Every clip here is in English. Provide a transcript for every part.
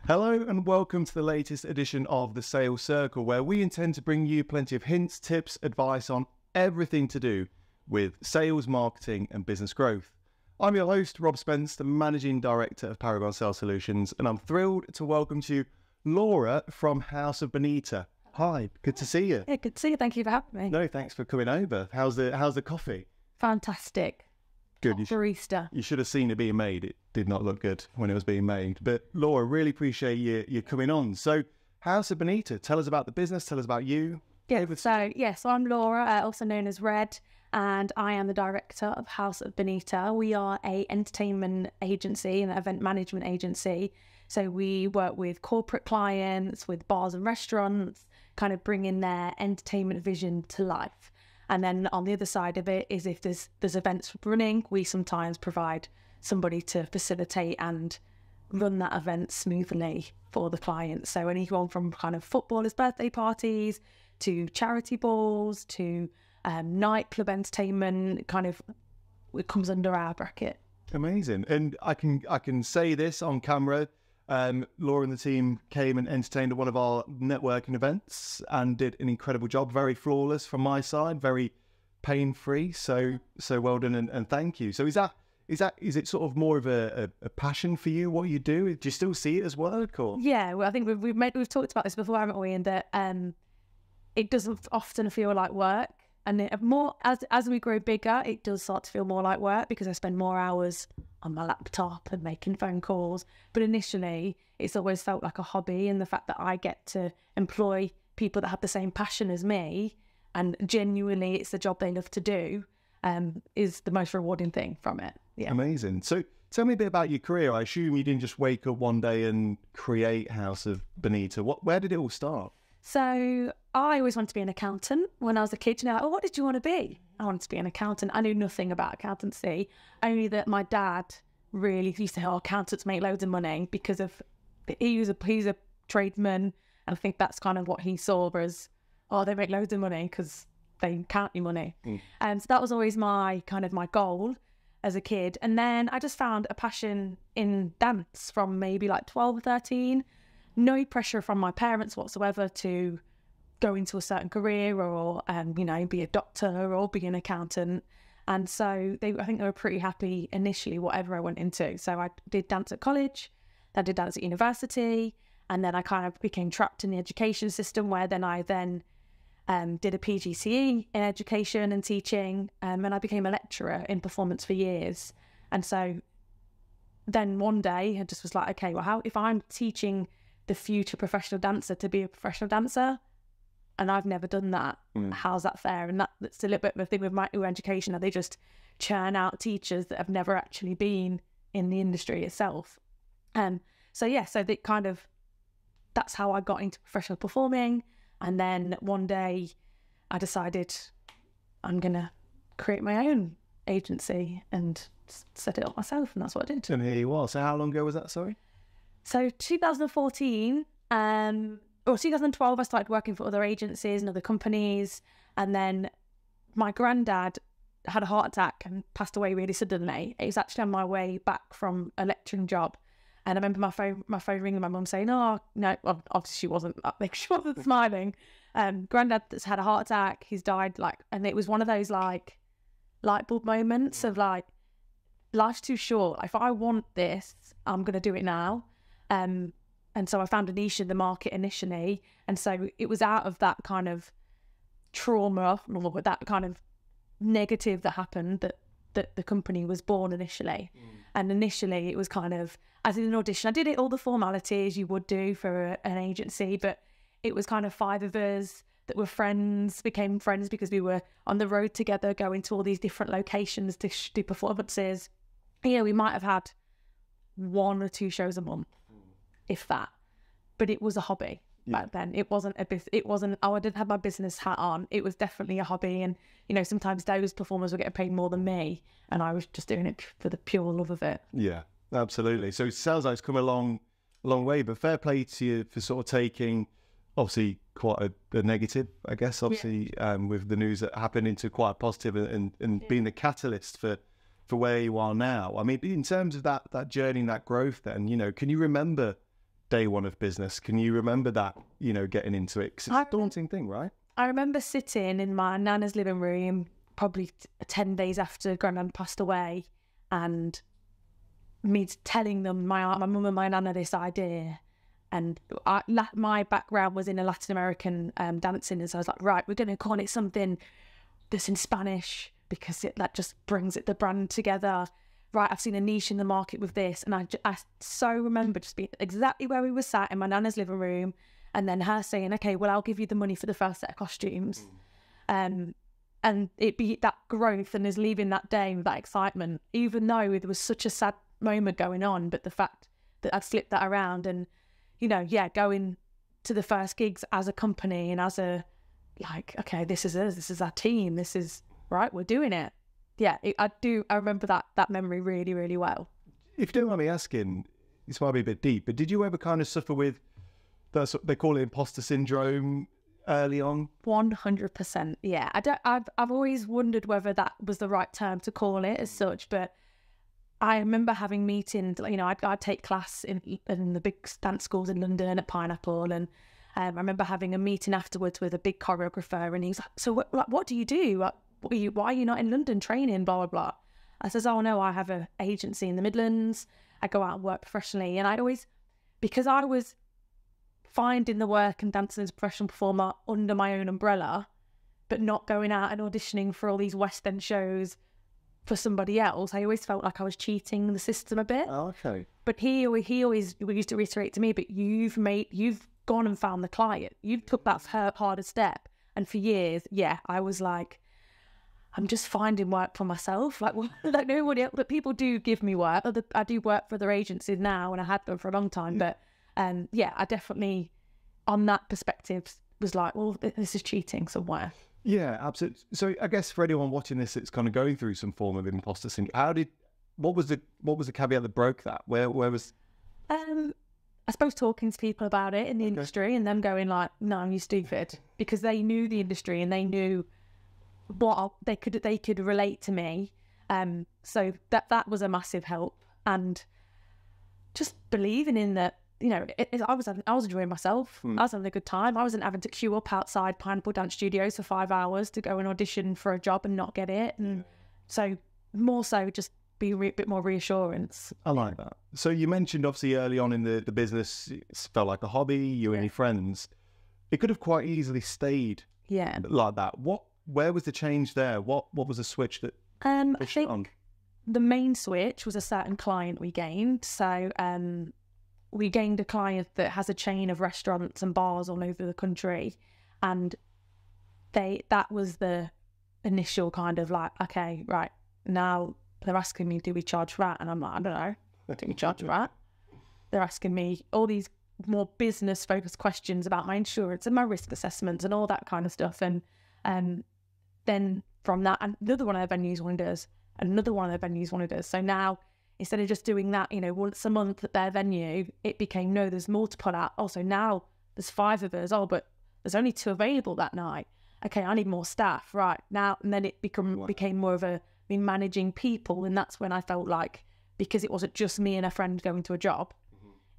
Hello and welcome to the latest edition of the Sales Circle, where we intend to bring you plenty of hints, tips, advice on everything to do with sales, marketing and business growth. I'm your host, Rob Spence, the Managing Director of Paragon Sales Solutions, and I'm thrilled to welcome to you Laura from House of Bonita. Hi, good to see you. Yeah, good to see you. Thank you for having me. No, thanks for coming over. How's the coffee? Fantastic. Good. Barista. You should have seen it being made. It did not look good when it was being made. But Laura, really appreciate you coming on. So House of Bonita, tell us about the business, tell us about you. Yeah, so I'm Laura, also known as Red, and I am the director of House of Bonita. We are a entertainment agency and event management agency. So we work with corporate clients, with bars and restaurants, kind of bringing their entertainment vision to life. And then on the other side of it is if there's events running, we sometimes provide somebody to facilitate and run that event smoothly for the client. So anyone from kind of footballers' birthday parties to charity balls to nightclub entertainment, kind of it comes under our bracket. Amazing. And I can say this on camera. Laura and the team came and entertained at one of our networking events and did an incredible job. Very flawless from my side, very pain-free. So well done and thank you. So is it sort of more of a passion for you, what you do? Do you still see it as work? Or? Yeah, well, I think we've talked about this before, haven't we? And that it doesn't often feel like work. And more as we grow bigger, it does start to feel more like work because I spend more hours on my laptop and making phone calls. But initially, it's always felt like a hobby, and the fact that I get to employ people that have the same passion as me, and genuinely it's the job they love to do, is the most rewarding thing from it. Yeah. Amazing. So tell me a bit about your career. I assume you didn't just wake up one day and create House of Bonita. Where did it all start? So I always wanted to be an accountant when I was a kid. You know, what did you want to be? I wanted to be an accountant. I knew nothing about accountancy, only that my dad really used to say, accountants make loads of money because of he's a tradesman. And I think that's kind of what he saw as, they make loads of money because they count your money. And so that was always my goal as a kid. And then I just found a passion in dance from maybe like 12 or 13. No pressure from my parents whatsoever to go into a certain career or, be a doctor or be an accountant. And so I think they were pretty happy initially, whatever I went into. So I did dance at college, I did dance at university, and then I kind of became trapped in the education system where I did a PGCE in education and teaching, and I became a lecturer in performance for years. And so then one day I just was like, okay, well, if I'm teaching the future professional dancer to be a professional dancer, and I've never done that, how's that fair? And that's a little bit of a thing with my education, that they just churn out teachers that have never actually been in the industry itself. So that's how I got into professional performing. And then one day I decided I'm gonna create my own agency and set it up myself, and that's what I did. And here you are. So how long ago was that, sorry? So 2014, or 2012, I started working for other agencies and other companies. And then my granddad had a heart attack and passed away really suddenly. It was actually on my way back from a lecturing job. And I remember my phone ringing, my mum saying, "Oh, no," well, obviously she wasn't smiling. Granddad has had a heart attack. He's died, and it was one of those light bulb moments of life's too short. If I want this, I'm going to do it now. And so I found a niche in the market initially. And so it was out of that kind of trauma or that kind of negative that happened that the company was born initially. And initially it was kind of, as in an audition, I did it all the formalities you would do for an agency, but it was kind of 5 of us that were friends, became friends because we were on the road together, going to all these different locations to do performances. We might have had 1 or 2 shows a month, if that, but it was a hobby back then. It wasn't I didn't have my business hat on. It was definitely a hobby. And sometimes those performers were getting paid more than me, and I was just doing it for the pure love of it. Yeah, absolutely. So it sounds like it's come a long way, but fair play to you for sort of taking obviously quite a negative, I guess, obviously, with the news that happened, into quite a positive and being the catalyst for where you are now. I mean, in terms of that journey and that growth then, can you remember day one of business. Can you remember that, you know, getting into it? 'Cause it's a daunting thing, right? I remember sitting in my nana's living room probably 10 days after Grandad passed away, and me telling them, my mum and my nana, this idea. And my background was in a Latin American dancing, and so I was like, right, we're going to call it something that's in Spanish because that just brings the brand together. Right, I've seen a niche in the market with this. And I so remember just being exactly where we were sat in my nana's living room, and then her saying, okay, well, I'll give you the money for the first set of costumes. And it be that growth and us leaving that day with that excitement, even though there was such a sad moment going on, but the fact that I'd flipped that around and, you know, going to the first gigs as a company and as a, like, okay, this is us, this is our team, this is, right, we're doing it. Yeah, I remember that memory really, really well. If you don't mind me asking, this might be a bit deep, but did you ever kind of suffer with, they call it imposter syndrome early on? 100%, yeah. I've always wondered whether that was the right term to call it as such, but I remember having meetings, you know, I'd take class in the big dance schools in London at Pineapple, and I remember having a meeting afterwards with a big choreographer, and he's like, so what do you do? Why are you not in London training, blah, blah, blah. I says, oh no, I have an agency in the Midlands. I go out and work professionally. And I'd always, because I was finding the work and dancing as a professional performer under my own umbrella, but not going out and auditioning for all these West End shows for somebody else, I always felt like I was cheating the system a bit. Oh, okay. But he always used to reiterate to me, but you've gone and found the client. You took that harder step. And for years, I was like, I'm just finding work for myself. Like nobody else, but people do give me work. I do work for other agencies now, and I had them for a long time. But I definitely, on that perspective, was like, well, this is cheating somewhere. Yeah, absolutely. So I guess for anyone watching this, it's kind of going through some form of imposter syndrome. What was the caveat that broke that? Where was? I suppose talking to people about it in the industry, and them going like, "No, you're stupid," because they knew the industry and they knew what they could relate to me. So that was a massive help, and just believing in that. You know, I was enjoying myself. I was having a good time. I wasn't having to queue up outside Pineapple Dance Studios for 5 hours to go and audition for a job and not get it. And so more so just be a bit more reassurance. I like that. So you mentioned obviously early on in the business, it felt like a hobby, you and your friends. It could have quite easily stayed like that. Where was the change there? What was the switch that pushed it on? The main switch was a certain client we gained. So we gained a client that has a chain of restaurants and bars all over the country, and that was the initial kind of like, okay, right, now they're asking me, do we charge for that? And I'm like, I don't know, do we charge for that? They're asking me all these more business focused questions about my insurance and my risk assessments and all that kind of stuff. And then from that, another one of their venues wanted us, another one of their venues wanted us. So now, instead of just doing that, you know, once a month at their venue, it became, no, there's multiple out. Also, now there's 5 of us. Oh, but there's only 2 available that night. Okay, I need more staff. Right, now, and then it became more of me managing people. And that's when I felt like, because it wasn't just me and a friend going to a job,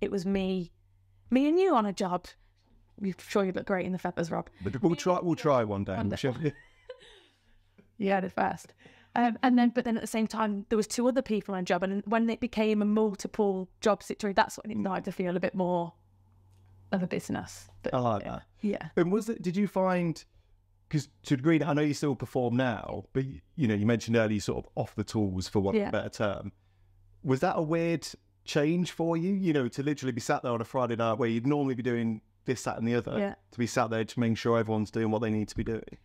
it was me and you on a job. I'm sure you look great in the feathers, Rob. But we'll try one day. You heard it first. But then at the same time, there was 2 other people on a job, and when it became a multiple job situation, that's when it started to feel a bit more of a business. But, I like that. Yeah. And did you find, because to a degree, I know you still perform now, but you know, you mentioned earlier sort of off the tools, for want of a better term. Was that a weird change for you? You know, to literally be sat there on a Friday night where you'd normally be doing this, that, and the other, to be sat there to make sure everyone's doing what they need to be doing.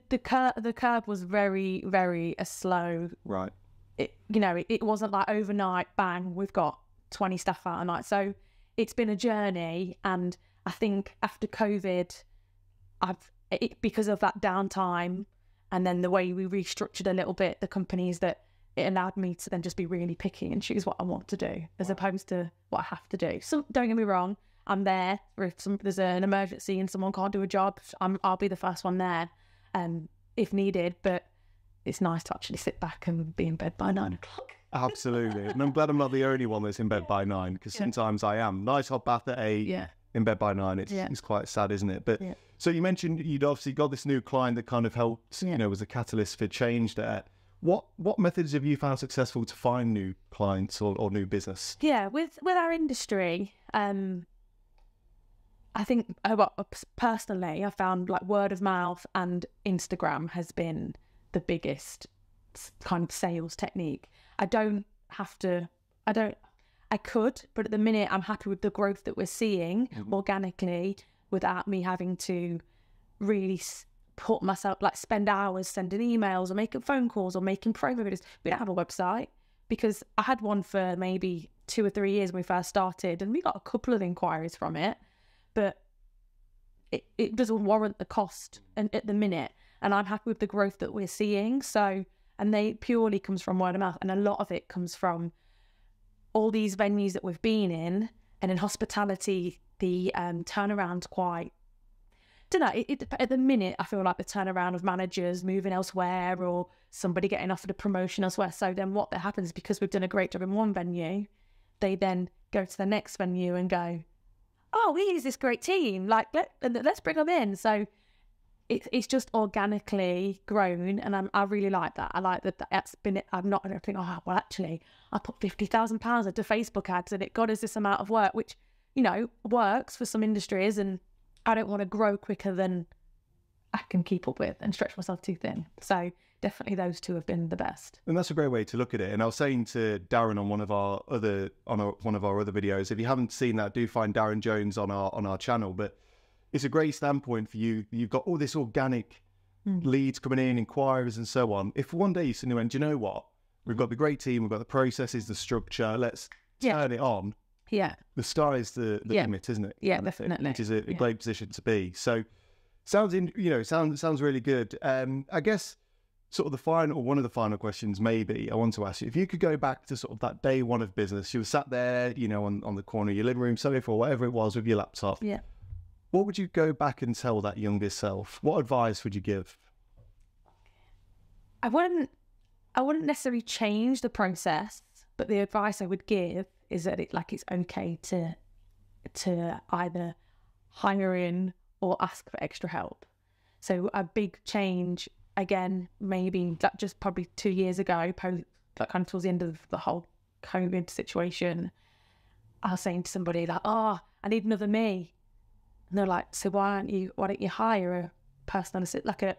The curve was very, very slow. Right. It wasn't like overnight, bang, we've got 20 staff out a night. So it's been a journey, and I think after COVID, because of that downtime, and then the way we restructured a little bit the companies, that it allowed me to then just be really picky and choose what I want to do as opposed to what I have to do. So don't get me wrong, I'm there if there's an emergency and someone can't do a job. I'll be the first one there. If needed, but it's nice to actually sit back and be in bed by 9 o'clock. Absolutely. And I'm glad I'm not the only one that's in bed by 9, because sometimes I am. Nice hot bath at 8, in bed by 9. It's quite sad, isn't it? But so you mentioned you'd obviously got this new client that kind of helped, you know, was a catalyst for change there. What methods have you found successful to find new clients or new business? Yeah, with our industry, I think personally, I found like word of mouth and Instagram has been the biggest kind of sales technique. I could, but at the minute I'm happy with the growth that we're seeing organically without me having to really put myself, like spend hours sending emails or making phone calls or making promo videos. We don't have a website because I had one for maybe 2 or 3 years when we first started and we got a couple of inquiries from it, but it doesn't warrant the cost at the minute. And I'm happy with the growth that we're seeing. So, and they purely comes from word of mouth. And a lot of it comes from all these venues that we've been in. And in hospitality, the turnaround's quite, at the minute, I feel like the turnaround of managers moving elsewhere or somebody getting offered a promotion elsewhere. So then what that happens, because we've done a great job in one venue, they then go to the next venue and go, oh, here's this great team. Like, let's bring them in. So it's just organically grown, and I really like that. I like that's been it. I don't think, oh, well, actually, I put £50,000 into Facebook ads and it got us this amount of work, which, you know, works for some industries, and I don't want to grow quicker than I can keep up with and stretch myself too thin. So definitely those two have been the best. And that's a great way to look at it. And I was saying to Darren on one of our other videos, if you haven't seen that, do find Darren Jones on our channel. But it's a great standpoint for you. You've got all this organic leads coming in, inquiries and so on. If one day you suddenly went, do you know what? We've got the great team, we've got the processes, the structure, let's turn it on. Yeah. The sky is the limit, isn't it? Yeah, definitely. Which is a great position to be. So sounds really good. I guess sort of one of the final questions maybe I want to ask you, if you could go back to sort of that day one of business, you were sat there, you know, on the corner of your living room, sofa or whatever it was with your laptop. Yeah. What would you go back and tell that younger self? What advice would you give? I wouldn't necessarily change the process, but the advice I would give is that it's okay to either hire in or ask for extra help. So a big change, again, maybe that just probably 2 years ago, kind of towards the end of the whole COVID situation, I was saying to somebody like, oh, I need another me. And they're like, so why don't you hire a personal assistant, like a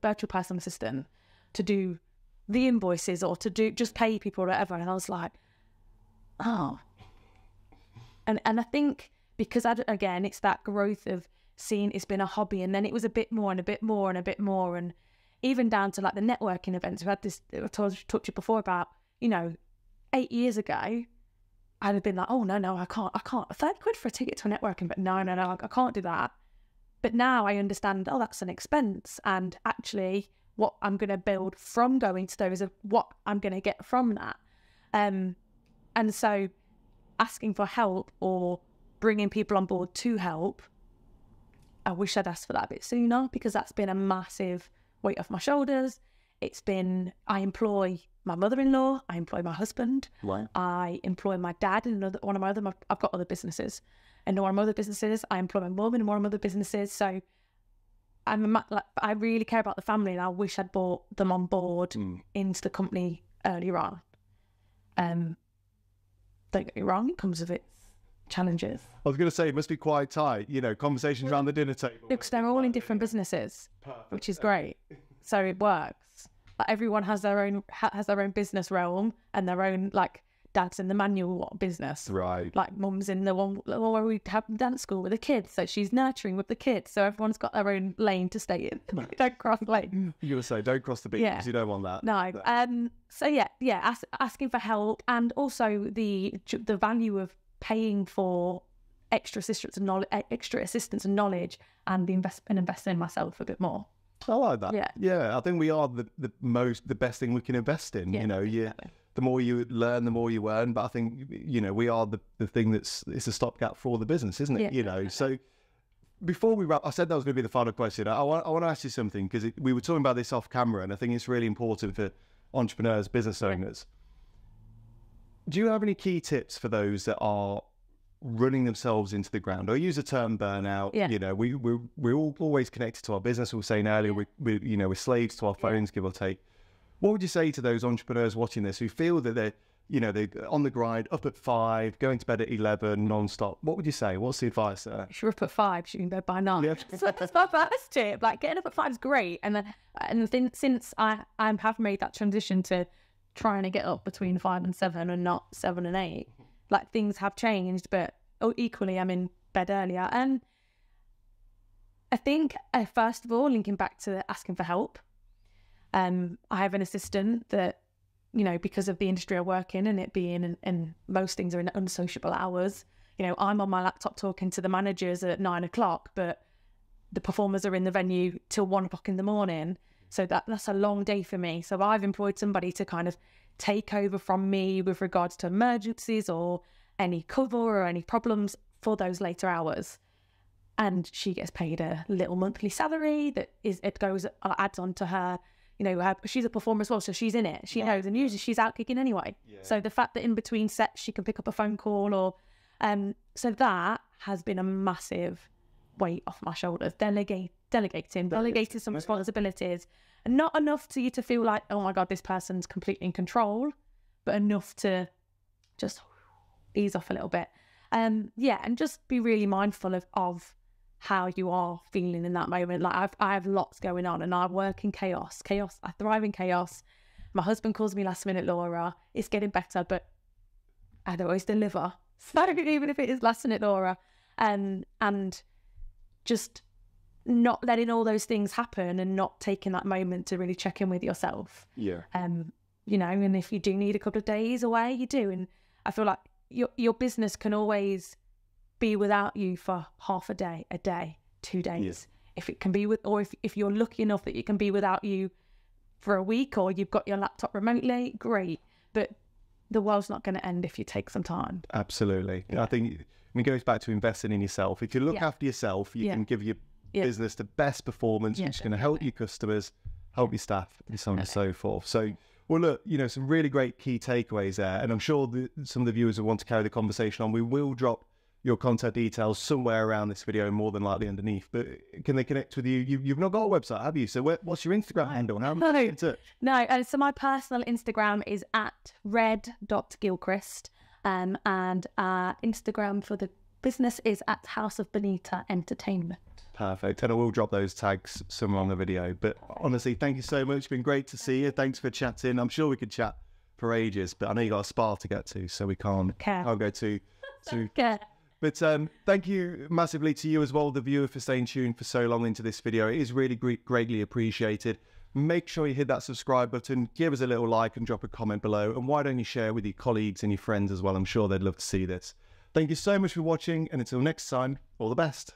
virtual personal assistant to do the invoices or to just pay people or whatever. And I was like, oh. And I think because again, it's that growth of seeing it's been a hobby, and then it was a bit more and a bit more and a bit more, and even down to like the networking events. We had this, I talked to you before about, you know, 8 years ago, I'd have been like, oh, no, I can't. 30 quid for a ticket to a networking, but no, I can't do that. But now I understand, oh, that's an expense. And actually what I'm going to build from going to those of what I'm going to get from that. And so asking for help or bringing people on board to help, I wish I'd asked for that a bit sooner, because that's been a massive weight off my shoulders. I employ my mother-in-law, I employ my husband, Wow. I employ my dad in I've got other businesses. And in one of my other businesses, I employ my mum in one of my other businesses. So I really care about the family, and I wish I'd brought them on board into the company earlier on. Don't get me wrong, it comes with its challenges. I was going to say, it must be quite tight, you know, conversations around the dinner table. Because they're all in different businesses, which is great. So it works. Like everyone has their own business realm, and their own, like, dad's in the manual business. Right. Like mum's in the one where we have dance school with the kids, so she's nurturing with the kids. So everyone's got their own lane to stay in. Don't cross lane. You're going to say, don't cross the beat, because you don't want that. No. So asking for help, and also the value of paying for extra assistance and knowledge, and investing in myself a bit more. I like that. Yeah. I think we are the best thing we can invest in. You know, exactly. The more you learn, the more you earn. But I think, you know, we are the thing it's a stopgap for all the business, isn't it? Yeah, you know, so before we wrap, I said that was going to be the final question. I want to ask you something, because we were talking about this off camera, and I think it's really important for entrepreneurs, business owners. Do you have any key tips for those that are running themselves into the ground? I use the term burnout. You know, we're all always connected to our business. We were saying earlier, we're slaves to our phones, give or take. What would you say to those entrepreneurs watching this who feel that they're on the grind, up at 5, going to bed at 11, non-stop? What would you say? What's the advice there? If you're up at 5, you can go by 9. So that's my first tip. Like, getting up at 5 is great. And then since I have made that transition to trying to get up between 5 and 7 and not 7 and 8, like, things have changed, but equally I'm in bed earlier. And I think, first of all, linking back to asking for help, I have an assistant that, you know, because of the industry I work in and it being, and most things are in unsociable hours, you know, I'm on my laptop talking to the managers at 9 o'clock, but the performers are in the venue till 1 o'clock in the morning. So that's a long day for me. So I've employed somebody to kind of take over from me with regards to emergencies or any cover or any problems for those later hours. And she gets paid a little monthly salary that adds on to her. You know, she's a performer as well, so she's in it. She knows, and usually she's out kicking anyway. So the fact that in between sets she can pick up a phone call, or so that has been a massive weight off my shoulders. Delegating some responsibilities, and not enough to you to feel like, oh my God, this person's completely in control, but enough to just ease off a little bit. And just be really mindful of how you are feeling in that moment. Like, I have lots going on, and I work in chaos. I thrive in chaos. My husband calls me last minute, Laura. It's getting better, but I don't always deliver. So even if it is last minute, Laura, and just not letting all those things happen and not taking that moment to really check in with yourself. You know, and if you do need a couple of days away, you do. And I feel like your business can always be without you for half a day, 2 days. If it can be if you're lucky enough that it can be without you for a week, or you've got your laptop remotely, great. But the world's not going to end if you take some time. Absolutely. I think it goes back to investing in yourself. If you look after yourself, you can give your business the best performance, which is going to help your customers, help your staff, and so on and so forth. So, well, look, you know, some really great key takeaways there. And I'm sure some of the viewers will want to carry the conversation on. We will drop your contact details somewhere around this video, more than likely underneath. But can they connect with you? You've not got a website, have you? So what's your Instagram handle? No. So my personal Instagram is at red.gilchrist, and Instagram for the business is at House of Bonita Entertainment. Perfect. And I will drop those tags somewhere on the video. But honestly, thank you so much. It's been great to see you. Thanks for chatting. I'm sure we could chat for ages, but I know you got a spa to get to, so we can't go too. But thank you massively to you as well, the viewer, for staying tuned for so long into this video. It is really greatly appreciated. Make sure you hit that subscribe button, give us a little like and drop a comment below. And why don't you share with your colleagues and your friends as well? I'm sure they'd love to see this. Thank you so much for watching, and until next time, all the best.